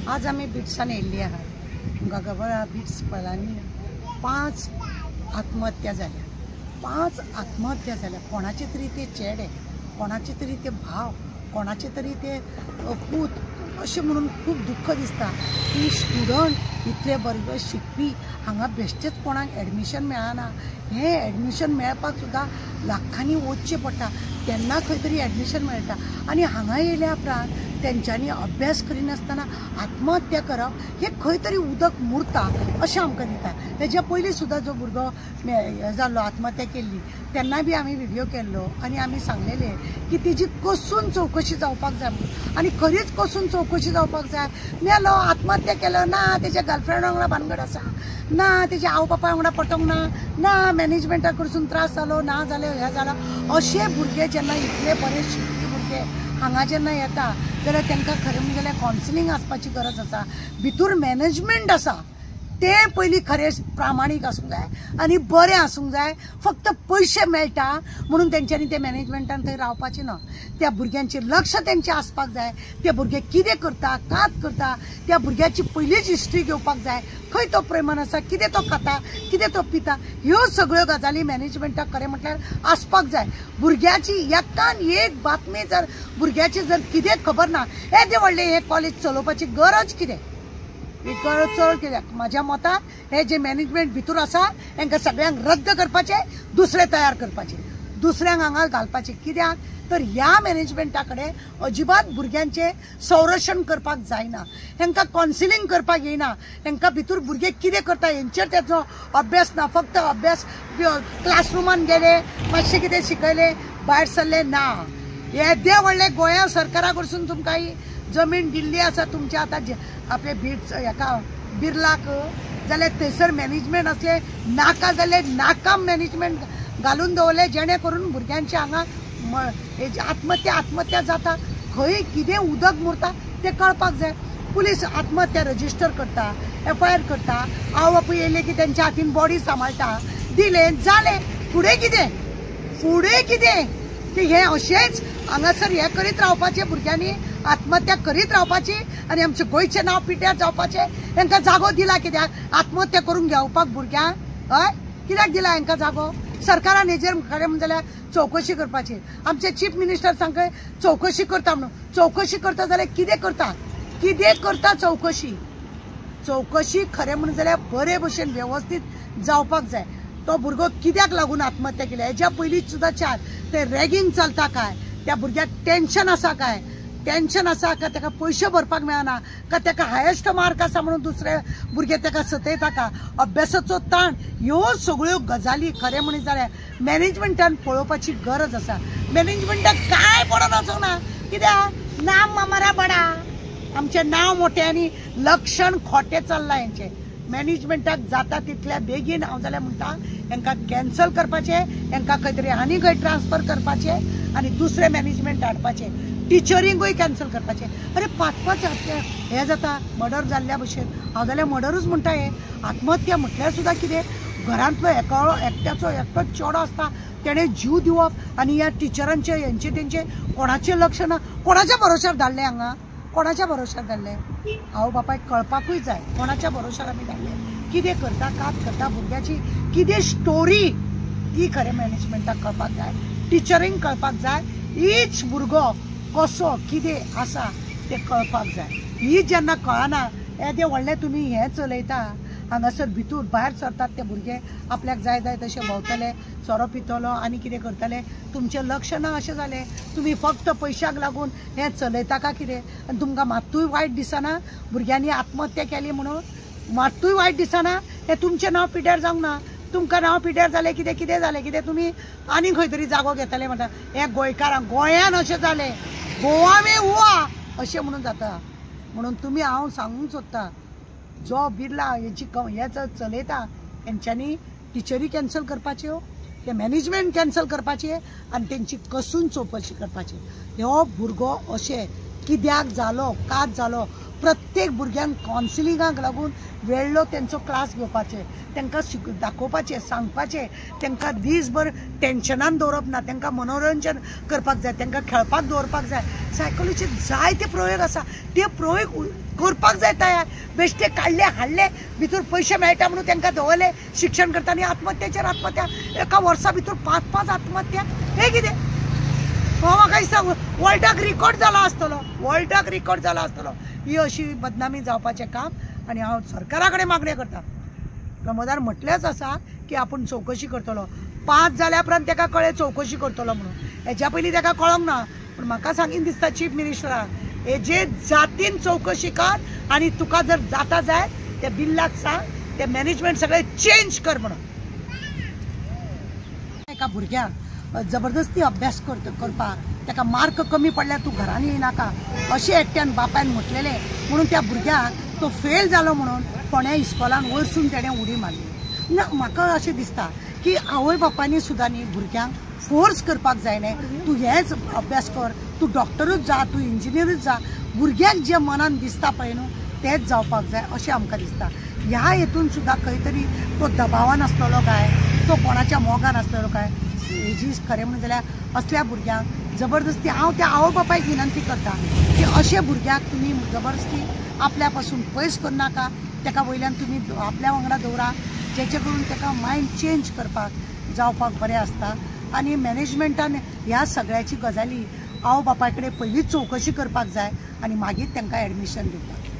आज आम्ही बिट्सान येयल्ली आहात। तुमकां खबर आहा बिट्स पळांनी 5 आत्महत्या जाल्या। 5 आत्महत्या जाल्या। कोणाचे तरी ते चेडे, कोणाचे तरी ते भाव, कोणाचे तरी ते पूत अशें म्हणून खूब दुख्ख दिसता की स्टुडंट इतले बरे शिकपी हांगा बेश्टेच कोणाक एडमिशन मेळना। हे एडमिशन मेळपाक सुद्दां लाखांनी वचचें पडटा, तेन्ना खंय तरी एडमिशन मेळटा। आनी हांगा येयल्या उपरांत तेंच्यांनी अभ्यास करिनासतना आत्महत्या करप हे खंय तरी उदक मुरता अशें आमकां दिसता। हेज्या पयलीं सुद्दां जो भुरगो जाल्लो आत्महत्या केल्ली तेन्ना बी आमी व्हिडिओ केल्लो आनी आमी सांगलेले की तेजी कसून चवकशी जावपाक जाय म्हणून। आनी खरीच कसून चवकशी जावपाक जाय। मेलो आत्महत्या केलो ना तेज्या गर्लफ्रेंडा वांगडा भानगड आसा ना, तेज्या आवय बापाय वांगडा पटोंक ना मॅनेजमेंटा कडसून त्रास जालो ना जाले हें जालां अशे भुरगे जेन्ना इतले बरे शिकपी भुरगे हांगा जेन्ना येता जाल्यार तांकां खरें म्हणजे जाल्यार कावन्सिलींग आसपाची गरज आसा। भितर मॅनेजमेंट आसा ते पयलीं खरें प्रामाणीक आसूंक जाय आनी बरें आसूंक जाय। फक्त पयशे मेळटा म्हणून तेंच्यांनी ते मॅनेजमेंटान थंय रावपाचें ना। त्या भुरग्यांचेर लक्ष तेंचें आसपाक जाय। ते भुरगे कितें करता कात करता त्या भुरग्याची पयलीच हिस्ट्री घेवपाक जाय। खंय तो प्रेमान आसा, कितें तो खाता, कितें तो पिता, ह्यो सगळ्यो गजाली मॅनेजमेंटाक खरें म्हटल्यार आसपाक जाय। भुरग्याची एकान एक बातमी जर भुरग्याची जर कितें खबर ना येदें व्हडलें हे कॉलेज चलोवपाची गरज कितें, ही गरज चड कित्याक म्हाज्या मतान हे जे मॅनेजमेंट भितर आसा हांकां सगळ्यांक रद्द करपाचे, दुसरे तयार करपाचे, दुसऱ्यांक हांगा घालपाचे। कित्याक तर ह्या मॅनेजमेंटा कडेन अजिबात भुरग्यांचे संरक्षण करपाक जायना, हांकां कावन्सिलींग करपाक येयना। हांकां भितर भुरगे कितें करता हेंचेर तेचो अभ्यास ना। फक्त अभ्यास क्लासरुमान गेले मातशें कितें शिकयले भायर सरले ना। येदें व्हडलें गोंया सरकारा कडसून तुमकां ही जमीन दिल्ली आसा तुमच्या आतां आपले बिट्स हेका बिर्लाक जाल्यार थंयसर मॅनेजमेंट असले नाका जाल्यार नाकाम मॅनेजमेंट घालून दवरले जेणे करून भुरग्यांचे हांगा आत्महत्या जाता। खंय कितें उदक मुरता तें कळपाक जाय। पुलीस आत्महत्या रजिस्टर करता, FIR करता, आवय बापूय येयले की तेंच्या हातीन बॉडी सांबाळटा, दिले जालें। फुडें कितें की हे अशेंच हांगासर हे करीत रावपाचें, भुरग्यांनी आत्महत्या करीत रावपाची आनी आमचे गोंयचें नांव पिड्ड्यार जावपाचें। हांकां जागो दिला कित्याक आत्महत्या करून घेवपाक भुरग्यांक? हय कित्याक दिला हांकां जागो? सरकारान हेजेर खरें म्हणजे जाल्यार चवकशी करपाची। आमचे चीफ मिनिस्टर सांगले चवकशी करता म्हणून। चवकशी करता जाल्यार कितें करता चवकशी खरें म्हणून जाल्यार बरे भशेन व्यवस्थीत जावपाक जाय। तो भुरगो कित्याक लागून आत्महत्या केली हेज्या पयलींच सुद्दां चार ते रॅगिंग चलता काय, त्या भुरग्याक टेन्शन आसा काय, का ताका पयशे भरपाक मेळना, का ताका हायेस्ट मार्क आसा म्हणून दुसरे भुरगे ताका सतयता का, अभ्यासाचो ताण, ह्यो सगळ्यो गजाली खरें म्हणीत जाल्यार मॅनेजमेंटान पळोवपाची गरज आसा। मॅनेजमेंटाक काय पडोन वचोंक ना कित्याक नाम हमारा बडा, आमचें नांव मोठें आनी लक्षण खोटें चल्लां हेंचें। मॅनेजमेंटाक जाता तितल्या बेगीन हांव जाल्यार म्हणटा हांकां कॅन्सल करपाचें, हांकां खंय तरी आनी खंय ट्रान्सफर करपाचें आनी दुसरें मॅनेजमेंट हाडपाचें। टिचरींगूय कॅन्सल करपाचें। अरे 5-5 हे जाता मर्डर जाल्ल्या भशेन। हांव जाल्यार मर्डरूच म्हणटा हे। आत्महत्या म्हटल्यार सुद्दां कितें घरांतलो एकट्याचो एकटोच चेडो आसता तेणें जीव दिवप आनी ह्या टिचरांचे हेंचे तेंचे कोणाचें लक्ष ना। कोणाच्या भरोश्यार धाडले हांगा? कोणाच्या भरोश्यार धाडले? आवय बापायक कळपाकूय जाय कोणाच्या भरोश्यार आमी धाडले। कितें करता कात करता भुरग्याची कितें स्टोरी ती खरें मॅनेजमेंटाक कळपाक जाय, टिचरींक कळपाक जाय। ईच भुरगो कसो कितें आसा तें कळपाक जाय। ही जेन्ना कळना येदें व्हडलें तुमी हें चलयता हांगासर भितर भायर सरतात ते भुरगे आपल्याक जाय तशें भोंवतले, सोरो पितलो आनी कितें करतले, तुमचें लक्ष ना अशें जालें। तुमी फक्त पयशाक लागून हें चलयता का कितें? आनी तुमकां मात्तूय वायट दिसना भुरग्यांनी आत्महत्या केली म्हणून? मात्तूय वायट दिसना? हें तुमचें नांव पिड्ड्यार जावंक ना? तुमकां नांव पिड्ड्यार जालें कितें जालें कितें तुमी आनी खंय तरी जागो घेतले म्हणटा। हे गोंयकारांक गोंयान अशें जालें, गोवा में हुआ अशें म्हणून जाता। म्हणून तुमी हांव सांगूंक सोदता जो बिर्ला हेची हे चलयता हेंच्यांनी टिचरी कॅन्सल करपाच्यो, ते मॅनेजमेंट कॅन्सल करपाचे आनी तेंची कसून चवकशी करपाची। हो भुरगो अशें कित्याक जालो कात जालो प्रत्येक भुरग्यांक कावन्सिलिंगाक लागून वेळो तेंचो क्लास घेवपाचे, तांकां दाखोवपाचें, सांगपाचें, तांकां दीसभर टेन्शनान दवरप ना, तांकां मनोरंजन करपाक जाय, तांकां खेळपाक दवरपाक जाय. सायकोलॉजीचे जायते प्रयोग आसा, ते प्रयोग करपाक जाय तयार. बेश्टे काडले हाडले भितर पयशे मेळटा म्हणून तांकां दवरले, शिक्षण करता आनी आत्महत्याचेर आत्महत्या. एका वर्सा भितर 5-5 आत्महत्या. हे कितें? म्हाका दिसता वर्ल्डाक रिकॉर्ड जाला आसतलो, वर्ल्डाक रिकॉर्ड जाला आसतलो. ही अशी बदनामी जावपाचें काम आनी हांव सरकारा कडेन मागणी करता. प्रमोदान म्हटलेंच आसा की आपूण चवकशी करतलो. 5 जाल्या उपरांत ताका कळ्ळें चवकशी करतलो म्हणून. हेच्या पयलीं ताका कळोंक ना. पूण म्हाका सांगीन दिसता चीफ मिनिस्टराक, हेजे जातीन चवकशी कर आनी तुका जर जाता जाय ते बिल्लाक सांग, ते मॅनेजमेंट सगळें चेंज कर म्हणून. एका भुरग्याक जबरदस्ती अभ्यास करपाक, ताका मार्क कमी पडल्यार तूं घरान येनाका अशें एकट्यान बापायन म्हटलेलें म्हणून त्या भुरग्याक तो फेल जालो म्हणून फोंड्या इस्कॉलान वयरसून तेणें उडी मारली. ना, म्हाका अशें दिसता की आवय बापायनी सुद्दां न्ही भुरग्यांक फोर्स करपाक जायना. तूं हेच अभ्यास कर, तूं डॉक्टरूच जा, तूं इंजिनियरूच जा. भुरग्यांक जे मनान दिसता पळय न्हू तेंच जावपाक जाय अशें आमकां दिसता. ह्या हेतून सुद्दां खंय तरी तो दबावान आसतलो काय, तो कोणाच्या मोगान आसतलो काय. हेजी खरें म्हणून जाल्यार असल्या भुरग्यांक जबरदस्ती, हांव त्या आवय बापायक विनंती करता की अशे भुरग्याक तुमी जबरदस्ती आपल्या पासून पयस करनाका. ताका वयल्यान तुमी आपल्या वांगडा दवरा, जेचे करून ताका मायंड चेंज करपाक जावपाक बरें आसता. आनी मॅनेजमेंटान ह्या सगळ्याची गजाली आवय बापाय कडेन पयलींच चवकशी करपाक जाय आनी मागीर तांकां एडमिशन दिवपाक.